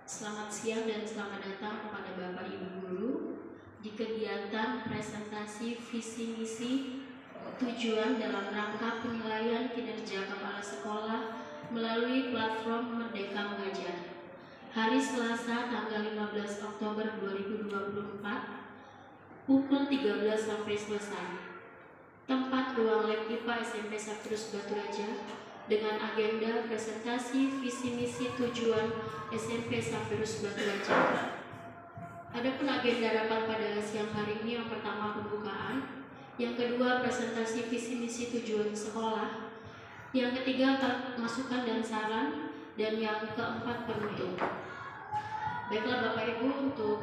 Selamat siang dan selamat datang kepada Bapak Ibu Guru di kegiatan presentasi visi misi tujuan dalam rangka penilaian kinerja kepala sekolah melalui platform Merdeka Mengajar. Hari Selasa tanggal 15 Oktober 2024 pukul 13 sampai selesai. Tempat ruang lab IPA SMP Saprus Batu Raja dengan agenda presentasi visi misi tujuan SMP Saprus Batu Raja. Adapun agenda rapat pada siang hari ini yang pertama pembukaan, yang kedua presentasi visi misi tujuan sekolah, yang ketiga masukan dan saran, dan yang keempat penutup. Baiklah Bapak Ibu, untuk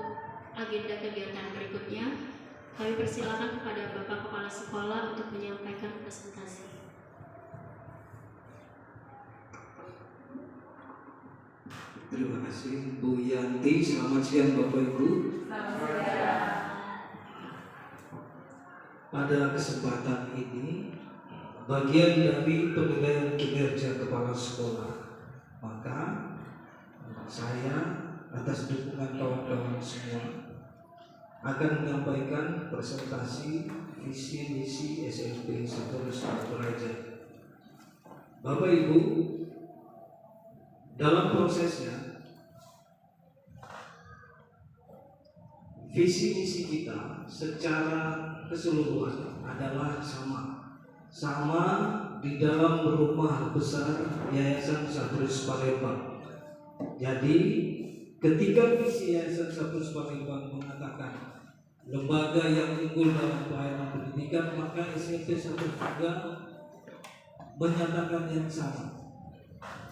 agenda kegiatan berikutnya kami persilakan kepada Bapak Kepala Sekolah untuk menyampaikan presentasi. Terima kasih Bu Yanti. Selamat siang Bapak Ibu. Selamat siang. Pada kesempatan ini, bagian dari penilaian kinerja kepala sekolah, maka saya atas dukungan kawan-kawan semua akan menyampaikan presentasi visi misi SMP Saprus Batu Raja. Bapak Ibu, dalam prosesnya visi misi kita secara keseluruhan adalah sama di dalam rumah besar Yayasan Saprus Palembang. Jadi ketika visi Yayasan Saprus Palembang mengatakan lembaga yang unggul dalam pelayanan pendidikan, maka SMP Saprus juga menyatakan yang sama.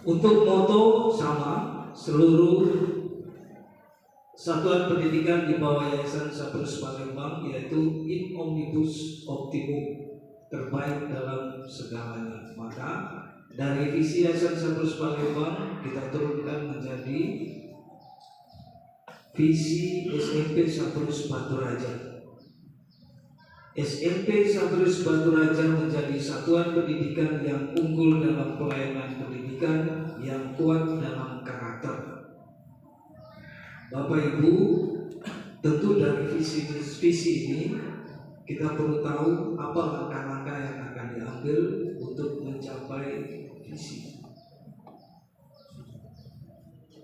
Untuk moto sama, seluruh satuan pendidikan di bawah Yayasan Saprus Palembang, yaitu in omnibus optimum, terbaik dalam segalanya. Maka dari visi Yayasan Saprus Palembang kita turunkan menjadi visi SMP Saprus Batu Raja. SMP Saprus Batu Raja menjadi satuan pendidikan yang unggul dalam pelayanan pendidikan, yang kuat dalam karakter. Bapak Ibu, tentu dari visi ini kita perlu tahu apa langkah-langkah yang akan diambil untuk mencapai visi.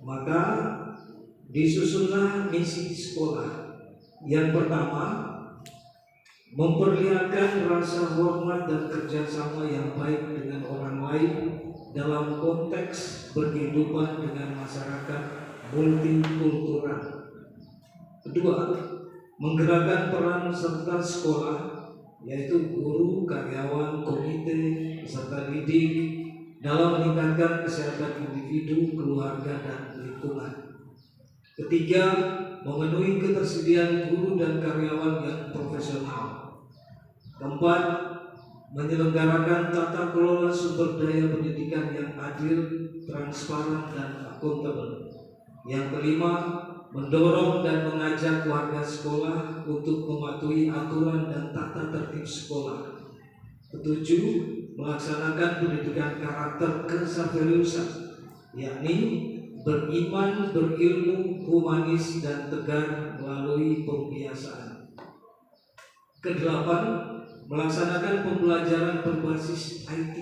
Maka disusunlah misi sekolah. Yang pertama, memperlihatkan rasa hormat dan kerjasama yang baik dengan orang lain dalam konteks berkehidupan dengan masyarakat multikultural. Kedua, menggerakkan peran serta sekolah, yaitu guru, karyawan, komite, peserta didik dalam meningkatkan kesehatan individu, keluarga, dan lingkungan. Ketiga, memenuhi ketersediaan guru dan karyawan yang profesional. Keempat, menyelenggarakan tata kelola sumber daya pendidikan yang adil, transparan, dan akuntabel. Yang kelima, mendorong dan mengajak warga sekolah untuk mematuhi aturan dan tata tertib sekolah. Ketujuh, melaksanakan pendidikan karakter keseriusan, yakni beriman, berilmu, humanis, dan tegar melalui pembiasaan. Kedelapan, melaksanakan pembelajaran berbasis IT.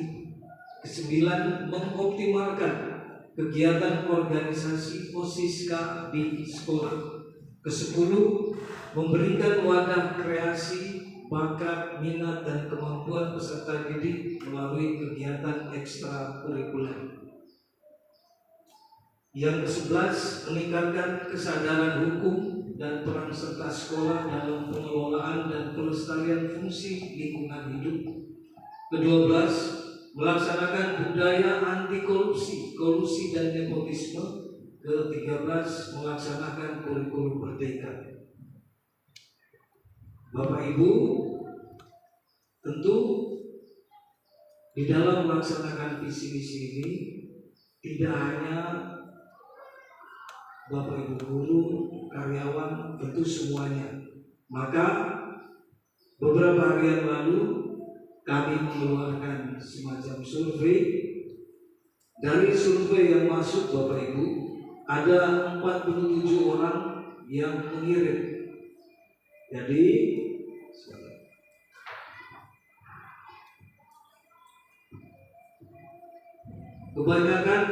Kesembilan, mengoptimalkan kegiatan organisasi OSISKA di sekolah. Kesepuluh, memberikan wadah kreasi, bakat, minat, dan kemampuan peserta didik melalui kegiatan ekstrakurikuler. Yang ke-11, meningkatkan kesadaran hukum dan peran serta sekolah dalam pengelolaan dan pelestarian fungsi lingkungan hidup. Ke-12, melaksanakan budaya anti korupsi, kolusi, dan nepotisme. Ke-13, melaksanakan kurikulum merdeka. Bapak Ibu, tentu di dalam melaksanakan visi misi ini tidak hanya Bapak Ibu guru, karyawan, tentu semuanya. Maka beberapa hari yang lalu kami mengeluarkan semacam survei. Dari survei yang masuk Bapak Ibu, ada 47 orang yang mengirim. Jadi kebanyakan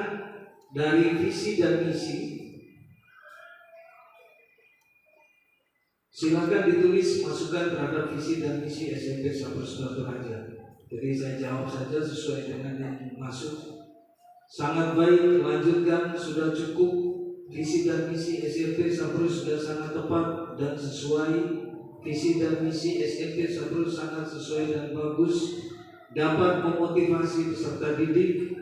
dari visi dan misi silakan ditulis masukan terhadap visi dan misi SMP Saprus Batu Raja. Jadi saya jawab saja sesuai dengan yang masuk. Sangat baik, lanjutkan, sudah cukup. Visi dan misi SMP Saprus sudah sangat tepat dan sesuai. Visi dan misi SMP Saprus sangat sesuai dan bagus, dapat memotivasi peserta didik.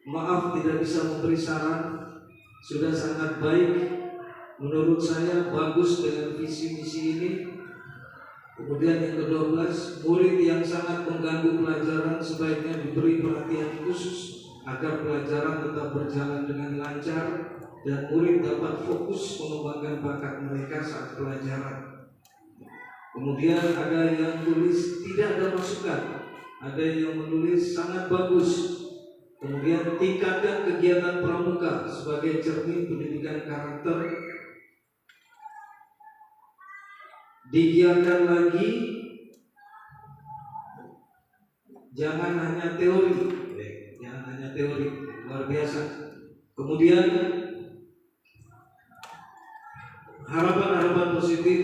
Maaf tidak bisa memberi saran, sudah sangat baik. Menurut saya bagus dengan visi misi ini. Kemudian yang ke-12, murid yang sangat mengganggu pelajaran sebaiknya diberi perhatian khusus agar pelajaran tetap berjalan dengan lancar dan murid dapat fokus mengembangkan bakat mereka saat pelajaran. Kemudian ada yang tulis tidak ada masukan, ada yang menulis sangat bagus. Kemudian tingkatkan kegiatan pramuka sebagai cermin pendidikan karakter. Digiatkan lagi, jangan hanya teori, luar biasa. Kemudian harapan-harapan positif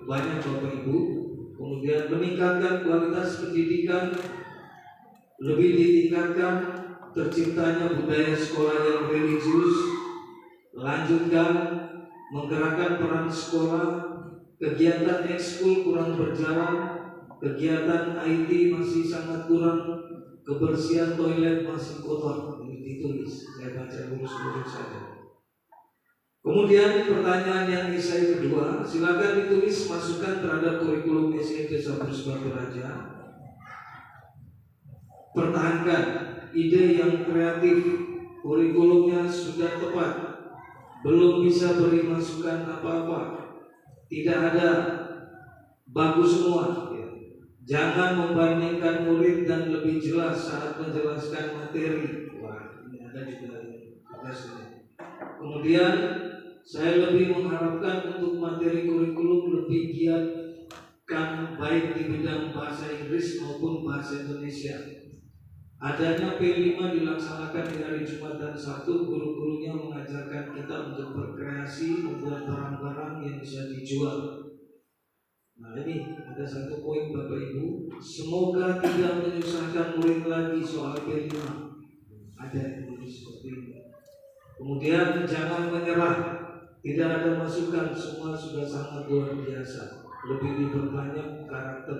banyak Bapak Ibu. Kemudian meningkatkan kualitas pendidikan, lebih ditingkatkan terciptanya budaya sekolah yang religius. Lanjutkan menggerakkan peran sekolah. Kegiatan ekskul kurang berjalan, kegiatan IT masih sangat kurang, kebersihan toilet masih kotor. Ini ditulis, saya baca lurus-lurus saja. Kemudian pertanyaan yang saya kedua, silakan ditulis masukan terhadap kurikulum SMP Saprus Batu Raja. Pertahankan ide yang kreatif, kurikulumnya sudah tepat, belum bisa beri masukan apa-apa. Tidak ada, bagus semua. Jangan membandingkan murid dan lebih jelas saat menjelaskan materi. Wah, ini ada juga tugasnya. Kemudian saya lebih mengharapkan untuk materi kurikulum lebih giatkan baik di bidang bahasa Inggris maupun bahasa Indonesia. Adanya P5 dilaksanakan di hari Jumat dan Sabtu, guru-gurunya mengajarkan kita untuk berkreasi, membuat barang-barang yang bisa dijual. Nah ini ada satu poin Bapak Ibu, semoga tidak menyusahkan murid lagi soal P5. Ada yang seperti ini. Kemudian jangan menyerah, tidak ada masukan, semua sudah sangat luar biasa. Lebih diperbanyak karakter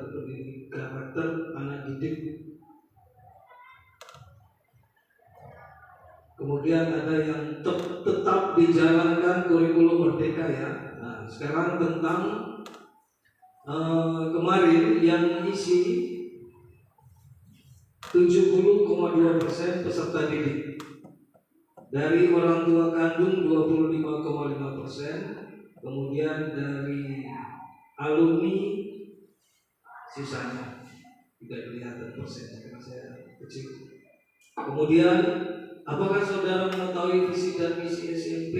anak didik. Kemudian ada yang tetap dijalankan kurikulum merdeka ya. Nah, sekarang tentang kemarin yang isi 70,2% peserta didik. Dari orang tua kandung 25,5%, kemudian dari alumni sisanya tidak kelihatan persennya karena saya kecil. Kemudian apakah saudara mengetahui visi dan misi SMP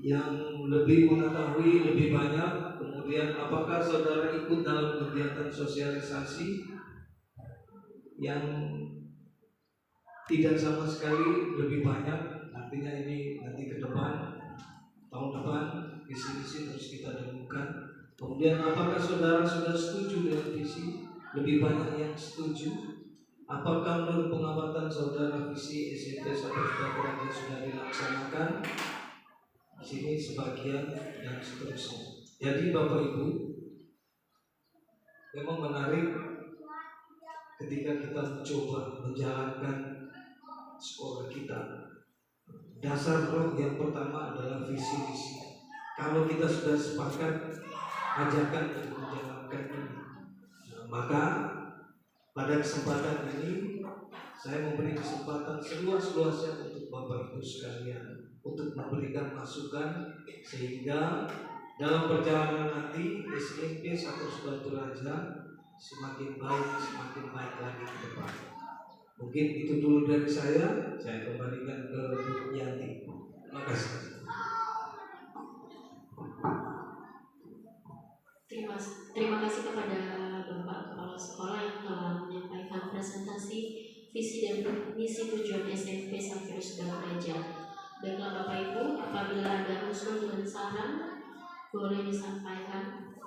yang lebih mengetahui lebih banyak? Kemudian apakah saudara ikut dalam kegiatan sosialisasi yang tidak sama sekali lebih banyak? Artinya ini nanti ke depan, tahun depan visi-visi terus kita temukan. Kemudian apakah saudara sudah setuju dengan visi? Lebih banyak yang setuju. Apakah menurut pengamatan saudara visi SMP Saprus Batu Raja sudah dilaksanakan? Di sini sebagian dan seterusnya. Jadi Bapak Ibu, memang menarik ketika kita mencoba menjalankan sekolah kita. Dasar roh yang pertama adalah visi misi. Kalau kita sudah sepakat, ajakan untuk menjalankan ini. Maka pada kesempatan ini saya memberi kesempatan seluas-luasnya untuk Bapak Ibu sekalian untuk memberikan masukan sehingga dalam perjalanan nanti SMP Saprus Batu Raja semakin baik lagi ke depan. Mungkin itu dulu dari saya kembalikan ke Bu Yanti. Terima kasih. kepada Bapak Kepala Sekolah yang telah menyampaikan presentasi visi dan misi tujuan SMP Safirus Baturaja. Baiklah Bapak Ibu, apabila ada usul dan saran boleh disampaikan.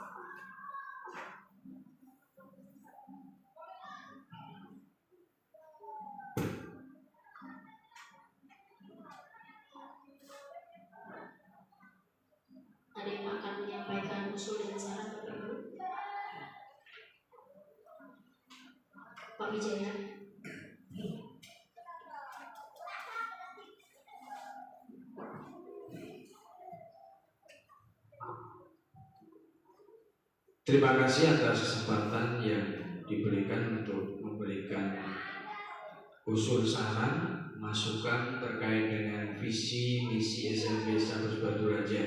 Ada yang akan menyampaikan usul dan saran Bapak Ibu? Pak Wijaya. Terima kasih atas kesempatan yang diberikan untuk memberikan usul saran, masukan terkait dengan visi misi SMP Safirus Baturaja.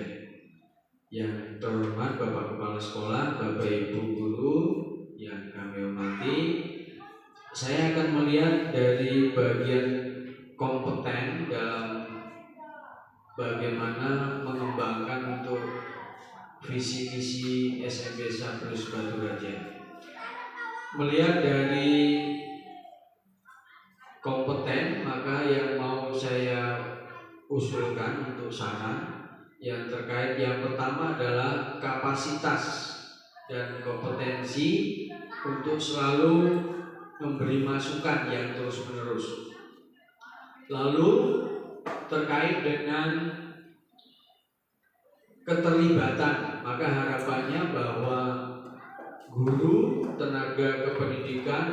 Yang terhormat Bapak Kepala Sekolah, Bapak Ibu Guru yang kami hormati, saya akan melihat dari bagian kompeten dalam bagaimana mengembangkan untuk visi misi SMP Safirus Baturaja. Melihat dari kompeten, maka yang mau saya usulkan untuk saran yang terkait yang pertama adalah kapasitas dan kompetensi untuk selalu memberi masukan yang terus-menerus. Lalu terkait dengan keterlibatan, maka harapannya bahwa guru, tenaga kependidikan